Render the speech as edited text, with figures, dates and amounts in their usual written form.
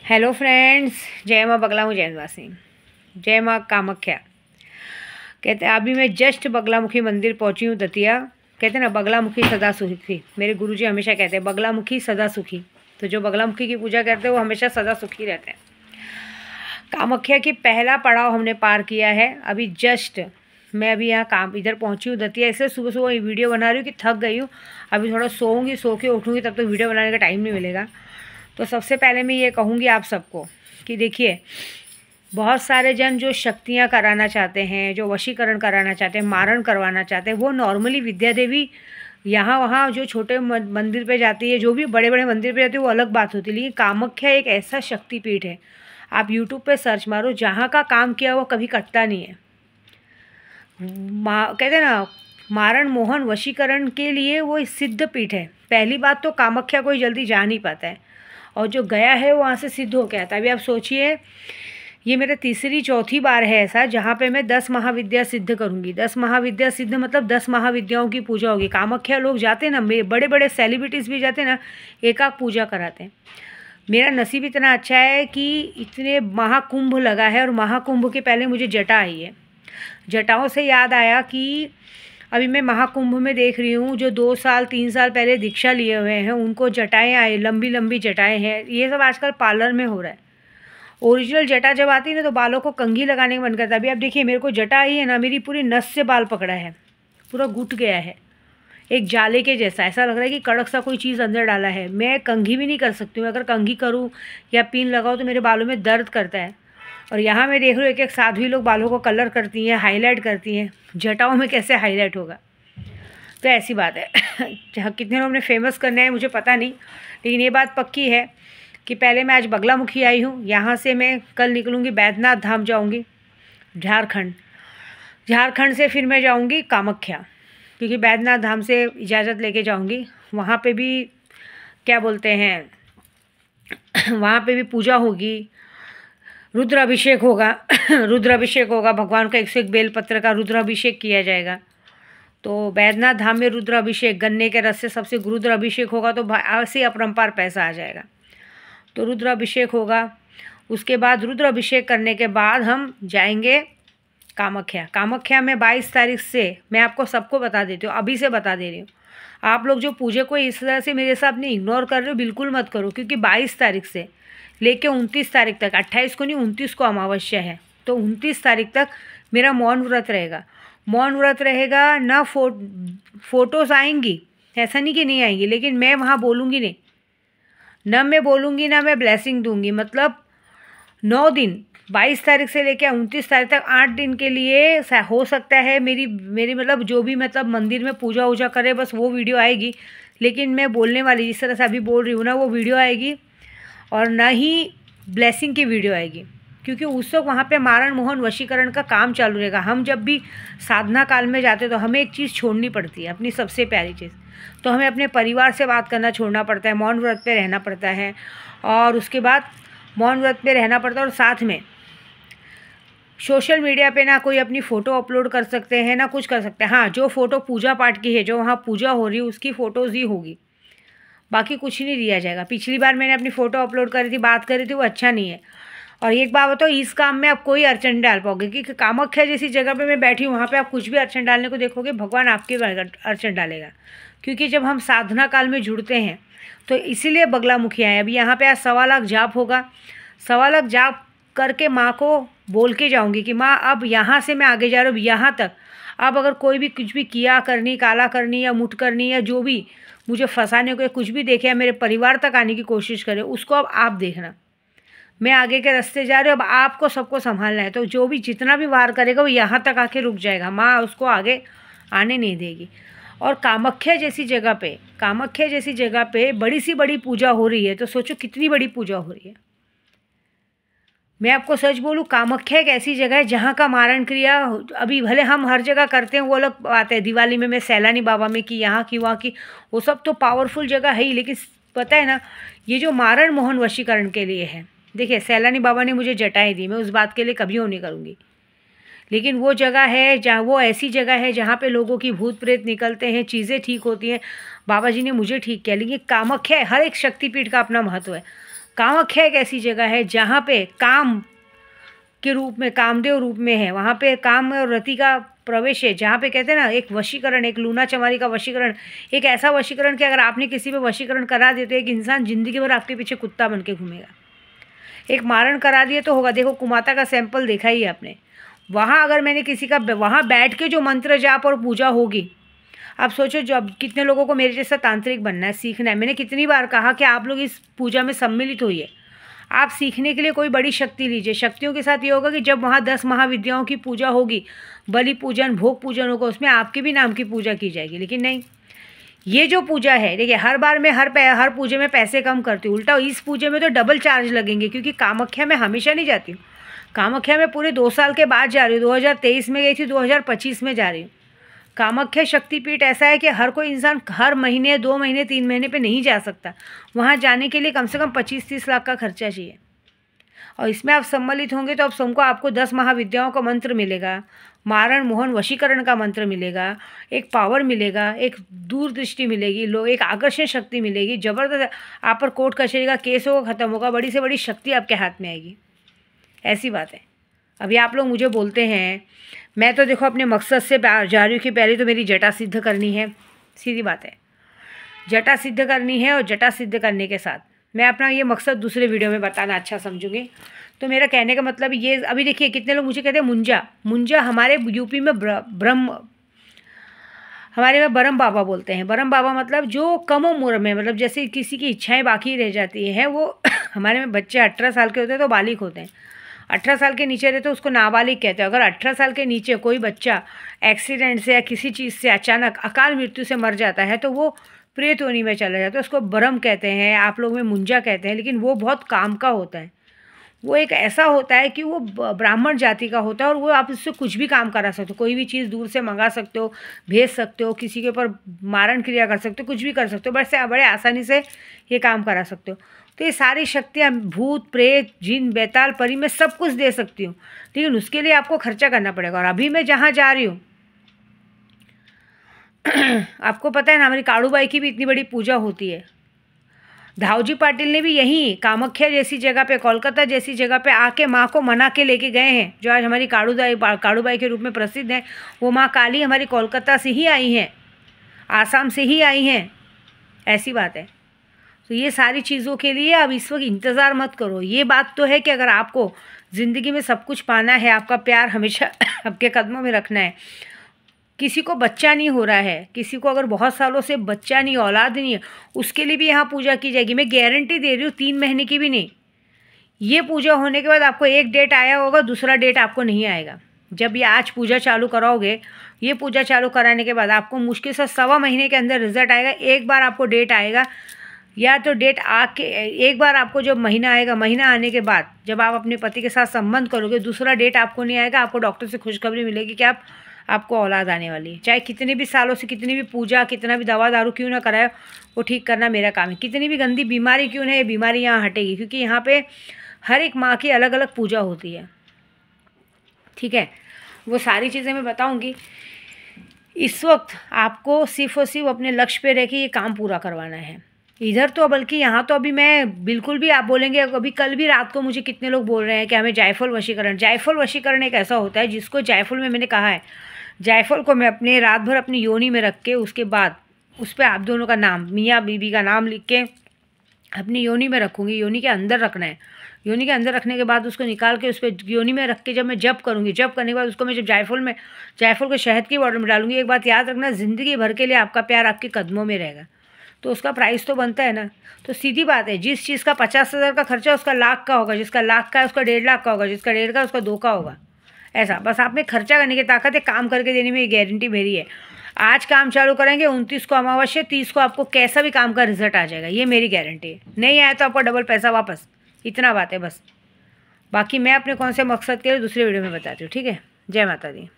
Hello friends, जय माँ बगलामुखी जैनवासी, जय माँ कामाख्या। कहते हैं अभी मैं जस्ट बगलामुखी मंदिर पहुँची हूँ दतिया। कहते हैं ना बगलामुखी सदा सुखी, मेरे गुरुजी हमेशा कहते हैं बगलामुखी सदा सुखी। तो जो बगलामुखी की पूजा करते हैं वो हमेशा सदा सुखी रहते हैं। कामाख्या की पहला पड़ाव हमने पार किया है। अभी जस्ट मैं अभी यहाँ काम इधर पहुँची हूँ दतिया। इसलिए सुबह सुबह वीडियो बना रही हूँ कि थक गई हूँ। अभी थोड़ा सोऊंगी, सो के उठूँगी तब तो वीडियो बनाने का टाइम नहीं मिलेगा। तो सबसे पहले मैं ये कहूँगी आप सबको कि देखिए, बहुत सारे जन जो शक्तियाँ कराना चाहते हैं, जो वशीकरण कराना चाहते हैं, मारण करवाना चाहते हैं, वो नॉर्मली विद्या देवी यहाँ वहाँ जो छोटे मंदिर पे जाती है, जो भी बड़े बड़े मंदिर पे जाती है वो अलग बात होती है। लेकिन कामाख्या एक ऐसा शक्तिपीठ है, आप यूट्यूब पे सर्च मारो, जहाँ का काम किया वो कभी कटता नहीं है। कहते हैं ना मारण मोहन वशीकरण के लिए वो सिद्ध पीठ है। पहली बात तो कामाख्या कोई जल्दी जा नहीं पाता है, और जो गया है वो वहाँ से सिद्ध हो के आता है। अभी आप सोचिए, ये मेरा तीसरी चौथी बार है ऐसा जहाँ पे मैं 10 महाविद्या सिद्ध करूँगी। 10 महाविद्या सिद्ध मतलब 10 महाविद्याओं की पूजा होगी। कामाख्या लोग जाते हैं ना, बड़े बड़े सेलिब्रिटीज़ भी जाते हैं ना, एक पूजा कराते हैं। मेरा नसीब इतना अच्छा है कि इतने महाकुंभ लगा है, और महाकुंभ के पहले मुझे जटा आई है। जटाओं से याद आया कि अभी मैं महाकुंभ में देख रही हूँ, जो 2 साल 3 साल पहले दीक्षा लिए हुए हैं उनको जटाएँ आई, लंबी लंबी जटाएँ हैं। ये सब आजकल पार्लर में हो रहा है। ओरिजिनल जटा जब आती है ना तो बालों को कंघी लगाने का मन करता है। अभी आप देखिए, मेरे को जटा आई है ना, मेरी पूरी नस से बाल पकड़ा है, पूरा घुट गया है, एक जाले के जैसा। ऐसा लग रहा है कि कड़क सा कोई चीज़ अंदर डाला है। मैं कंघी भी नहीं कर सकती हूँ। अगर कंघी करूँ या पिन लगाऊँ तो मेरे बालों में दर्द करता है। और यहाँ मैं देख रही हूँ एक एक साध्वी लोग बालों को कलर करती हैं, हाईलाइट करती हैं। जटाओं में कैसे हाईलाइट होगा? तो ऐसी बात है। कितने लोग ने फेमस करने हैं मुझे पता नहीं, लेकिन ये बात पक्की है कि पहले मैं आज बगलामुखी आई हूँ। यहाँ से मैं कल निकलूँगी, बैद्यनाथ धाम जाऊँगी, झारखंड से फिर मैं जाऊँगी कामाख्या, क्योंकि बैद्यनाथ धाम से इजाज़त लेके जाऊँगी। वहाँ पे भी क्या बोलते हैं, वहाँ पे भी पूजा होगी, रुद्राभिषेक होगा। रुद्राभिषेक होगा, भगवान का 101 बेलपत्र का रुद्राभिषेक किया जाएगा। तो बैद्यनाथ धाम में रुद्राभिषेक, गन्ने के रस से सबसे रुद्राभिषेक होगा तो ऐसे अपरंपार पैसा आ जाएगा। तो रुद्राभिषेक होगा। उसके बाद रुद्राभिषेक करने के बाद हम जाएंगे कामाख्या। कामाख्या में 22 तारीख से, मैं आपको सबको बता देती हूँ, अभी से बता दे रही हूँ। आप लोग जो पूजे को इस तरह से मेरे साथ नहीं इग्नोर कर रहे हो, बिल्कुल मत करो, क्योंकि 22 तारीख से लेके 29 तारीख तक, 28 को नहीं 29 को अमावस्या है, तो 29 तारीख तक मेरा मौन व्रत रहेगा। मौन व्रत रहेगा ना, फोटोज़ आएंगी, ऐसा नहीं कि नहीं आएंगी, लेकिन मैं वहाँ बोलूँगी नहीं, ना मैं बोलूँगी ना मैं ब्लेसिंग दूँगी। मतलब 9 दिन, 22 तारीख से लेकर 29 तारीख तक 8 दिन के लिए हो सकता है मेरी मतलब जो भी मतलब मंदिर में पूजा वूजा करे बस वो वीडियो आएगी। लेकिन मैं बोलने वाली जिस तरह से अभी बोल रही हूँ ना, वो वीडियो आएगी, और ना ही ब्लेसिंग की वीडियो आएगी, क्योंकि उस वक्त वहाँ पे मारण मोहन वशीकरण का काम चालू रहेगा। हम जब भी साधना काल में जाते तो हमें एक चीज़ छोड़नी पड़ती है, अपनी सबसे प्यारी चीज़। तो हमें अपने परिवार से बात करना छोड़ना पड़ता है, मौन व्रत पे रहना पड़ता है, और उसके बाद मौन व्रत पे रहना पड़ता है, और साथ में सोशल मीडिया पे ना कोई अपनी फ़ोटो अपलोड कर सकते हैं ना कुछ कर सकते हैं। हाँ, जो फ़ोटो पूजा पाठ की है, जो वहाँ पूजा हो रही है उसकी फ़ोटोज़ ही होगी, बाकी कुछ नहीं दिया जाएगा। पिछली बार मैंने अपनी फ़ोटो अपलोड करी थी, बात करी थी, वो अच्छा नहीं है। और एक बात बताओ, इस काम में आप कोई अड़चन डाल पाओगे, क्योंकि कामाख्या जैसी जगह पे मैं बैठी हूँ, वहाँ पे आप कुछ भी अड़चन डालने को देखोगे, भगवान आपके अड़चन डालेगा। क्योंकि जब हम साधना काल में जुड़ते हैं तो इसीलिए बगलामुखी आए। अभी यहाँ पे आज 1.25 लाख जाप होगा। 1.25 लाख जाप करके माँ को बोल के जाऊँगी कि माँ अब यहाँ से मैं आगे जा रही हूँ, यहाँ तक अब अगर कोई भी कुछ भी किया करनी, काला करनी या मुठ करनी या जो भी मुझे फंसाने को कुछ भी देखे या मेरे परिवार तक आने की कोशिश करे, उसको अब आप देखना। मैं आगे के रास्ते जा रही हूँ, अब आपको सबको संभालना है। तो जो भी जितना भी वार करेगा वो यहाँ तक आके रुक जाएगा, माँ उसको आगे आने नहीं देगी। और कामाख्या जैसी जगह पे बड़ी सी बड़ी पूजा हो रही है, तो सोचो कितनी बड़ी पूजा हो रही है। मैं आपको सच बोलूँ, कामाख्या एक ऐसी जगह है जहाँ का मारण क्रिया अभी भले हम हर जगह करते हैं, वो अलग बात है। दिवाली में मैं सैलानी बाबा में की, यहाँ की, वहाँ की, वो सब तो पावरफुल जगह है ही, लेकिन पता है ना, ये जो मारण मोहन वशीकरण के लिए है, देखिए सैलानी बाबा ने मुझे जटाएँ दी, मैं उस बात के लिए कभी वो नहीं करूँगी, लेकिन वो जगह है जहाँ, वो ऐसी जगह है जहाँ पे लोगों की भूत प्रेत निकलते हैं, चीज़ें ठीक होती हैं। बाबा जी ने मुझे ठीक किया। लेकिन कामाख्या, हर एक शक्तिपीठ का अपना महत्व है। कामाख्या एक ऐसी जगह है जहाँ पे काम के रूप में, कामदेव रूप में है, वहाँ पे काम और रति का प्रवेश है, जहाँ पे कहते हैं ना एक वशीकरण, एक लूना चमारी का वशीकरण, एक ऐसा वशीकरण कि अगर आपने किसी पे वशीकरण करा दिया तो एक इंसान जिंदगी भर आपके पीछे कुत्ता बन के घूमेगा। एक मारण करा दिए तो होगा। देखो कुमाता का सैंपल देखा ही आपने। वहाँ अगर मैंने किसी का वहाँ बैठ के जो मंत्र जाप और पूजा होगी, आप सोचो जो अब कितने लोगों को मेरे जैसा तांत्रिक बनना है, सीखना है। मैंने कितनी बार कहा कि आप लोग इस पूजा में सम्मिलित होइए। आप सीखने के लिए कोई बड़ी शक्ति लीजिए। शक्तियों के साथ ये होगा कि जब वहाँ 10 महाविद्याओं की पूजा होगी, बलि पूजन, भोग पूजन होगा, उसमें आपके भी नाम की पूजा की जाएगी। लेकिन नहीं, ये जो पूजा है, देखिए हर बार मैं हर पूजे में पैसे कम करती हूँ, उल्टा इस पूजे में तो डबल चार्ज लगेंगे, क्योंकि कामाख्या में हमेशा नहीं जाती हूँ। कामाख्या में पूरे 2 साल के बाद जा रही हूँ। 2023 में गई थी, 2025 में जा रही हूँ। कामाख्या शक्तिपीठ ऐसा है कि हर कोई इंसान हर महीने, 2 महीने, 3 महीने पे नहीं जा सकता। वहाँ जाने के लिए कम से कम 25-30 लाख का खर्चा चाहिए। और इसमें आप सम्मिलित होंगे तो अब आपको 10 महाविद्याओं का मंत्र मिलेगा, मारण मोहन वशीकरण का मंत्र मिलेगा, एक पावर मिलेगा, एक दूरदृष्टि मिलेगी, एक आकर्षण शक्ति मिलेगी, ज़बरदस्त। आप पर कोर्ट कचहरी का केस होगा, ख़त्म होगा, बड़ी से बड़ी शक्ति आपके हाथ में आएगी। ऐसी बात है। अभी आप लोग मुझे बोलते हैं, मैं तो देखो अपने मकसद से जा रही हूँ कि पहले तो मेरी जटा सिद्ध करनी है। सीधी बात है, जटा सिद्ध करनी है। और जटा सिद्ध करने के साथ मैं अपना ये मकसद दूसरे वीडियो में बताना अच्छा समझूंगी। तो मेरा कहने का मतलब ये, अभी देखिए कितने लोग मुझे कहते हैं मुंजा हमारे यूपी में हमारे में ब्रह्म बाबा बोलते हैं। ब्रह्म बाबा मतलब जो कम उम्र में, मतलब जैसे किसी की इच्छाएं बाकी रह जाती हैं, वो हमारे में बच्चे 18 साल के होते हैं तो बालिग होते हैं। 18 साल के नीचे रहते तो उसको नाबालिग कहते हैं। अगर 18 साल के नीचे कोई बच्चा एक्सीडेंट से या किसी चीज़ से अचानक अकाल मृत्यु से मर जाता है तो वो प्रेत योनि में चला जाता है। उसको ब्रह्म कहते हैं, आप लोग में मुंजा कहते हैं, लेकिन वो बहुत काम का होता है। वो एक ऐसा होता है कि वो ब्राह्मण जाति का होता है और वो आप इससे कुछ भी काम करा सकते हो। कोई भी चीज़ दूर से मंगा सकते हो, भेज सकते हो, किसी के ऊपर मारण क्रिया कर सकते हो, कुछ भी कर सकते हो, बड़े आसानी से ये काम करा सकते हो। तो ये सारी शक्तियाँ भूत प्रेत जिन बैताल परी में सब कुछ दे सकती हूँ, लेकिन उसके लिए आपको खर्चा करना पड़ेगा। और अभी मैं जहाँ जा रही हूँ आपको पता है ना, हमारी काड़ूबाई की भी इतनी बड़ी पूजा होती है। धावजी पाटिल ने भी यहीं कामाख्या जैसी जगह पे, कोलकाता जैसी जगह पे आके माँ को मना के लेके गए हैं, जो आज हमारी काड़ूबाई के रूप में प्रसिद्ध है। वो माँ काली हमारी कोलकाता से ही आई हैं, आसाम से ही आई हैं। ऐसी बात है। तो ये सारी चीज़ों के लिए अब इस वक्त इंतज़ार मत करो। ये बात तो है कि अगर आपको ज़िंदगी में सब कुछ पाना है, आपका प्यार हमेशा आपके कदमों में रखना है, किसी को बच्चा नहीं हो रहा है, किसी को अगर बहुत सालों से बच्चा नहीं, औलाद नहीं है, उसके लिए भी यहाँ पूजा की जाएगी। मैं गारंटी दे रही हूँ, 3 महीने की भी नहीं। ये पूजा होने के बाद आपको एक डेट आया होगा, दूसरा डेट आपको नहीं आएगा। जब ये आज पूजा चालू कराओगे, ये पूजा चालू कराने के बाद आपको मुश्किल से 1.25 महीने के अंदर रिजल्ट आएगा। एक बार आपको डेट आएगा, या तो डेट आके एक बार आपको जब महीना आएगा, महीना आने के बाद जब आप अपने पति के साथ संबंध करोगे, दूसरा डेट आपको नहीं आएगा। आपको डॉक्टर से खुशखबरी मिलेगी कि आपको औलाद आने वाली है। चाहे कितने भी सालों से कितनी भी पूजा, कितना भी दवा दारू क्यों ना कराए, वो ठीक करना मेरा काम है। कितनी भी गंदी बीमारी क्यों ना, ये बीमारी यहाँ हटेगी, क्योंकि यहाँ पे हर एक माँ की अलग अलग पूजा होती है। ठीक है, वो सारी चीज़ें मैं बताऊँगी। इस वक्त आपको सिर्फ और सिर्फ अपने लक्ष्य पे रह के ये काम पूरा करवाना है। इधर तो बल्कि यहाँ तो अभी मैं बिल्कुल भी, आप बोलेंगे अभी कल भी रात को मुझे कितने लोग बोल रहे हैं कि हमें जायफल वशीकरण एक ऐसा होता है जिसको जायफल में, मैंने कहा है जायफल को मैं अपने रात भर अपनी योनि में रख के, उसके बाद उस पर आप दोनों का नाम, मियाँ बीबी का नाम लिख के अपनी योनि में रखूँगी। योनि के अंदर रखना है। योनि के अंदर रखने के बाद उसको निकाल के उस पर योनि में रख के जब मैं जप करूँगी, जप करने के बाद उसको मैं जब जायफल को शहद की बॉटल में डालूंगी, एक बात याद रखना, ज़िंदगी भर के लिए आपका प्यार आपके कदमों में रहेगा। तो उसका प्राइस तो बनता है ना। तो सीधी बात है, जिस चीज़ का 50,000 का खर्चा उसका लाख का होगा, जिसका लाख का है उसका 1.5 लाख का होगा, जिसका 1.5 का उसका 2 का होगा। ऐसा बस आप में खर्चा करने की ताकत है, काम करके देने में ये गारंटी मेरी है। आज काम चालू करेंगे, 29 को अमावस्या, 30 को आपको कैसा भी काम का रिजल्ट आ जाएगा, ये मेरी गारंटी है। नहीं आया तो आपका डबल पैसा वापस, इतना बात है बस। बाकी मैं अपने कौन से मकसद के लिए दूसरे वीडियो में बताती हूँ। ठीक है, जय माता दी।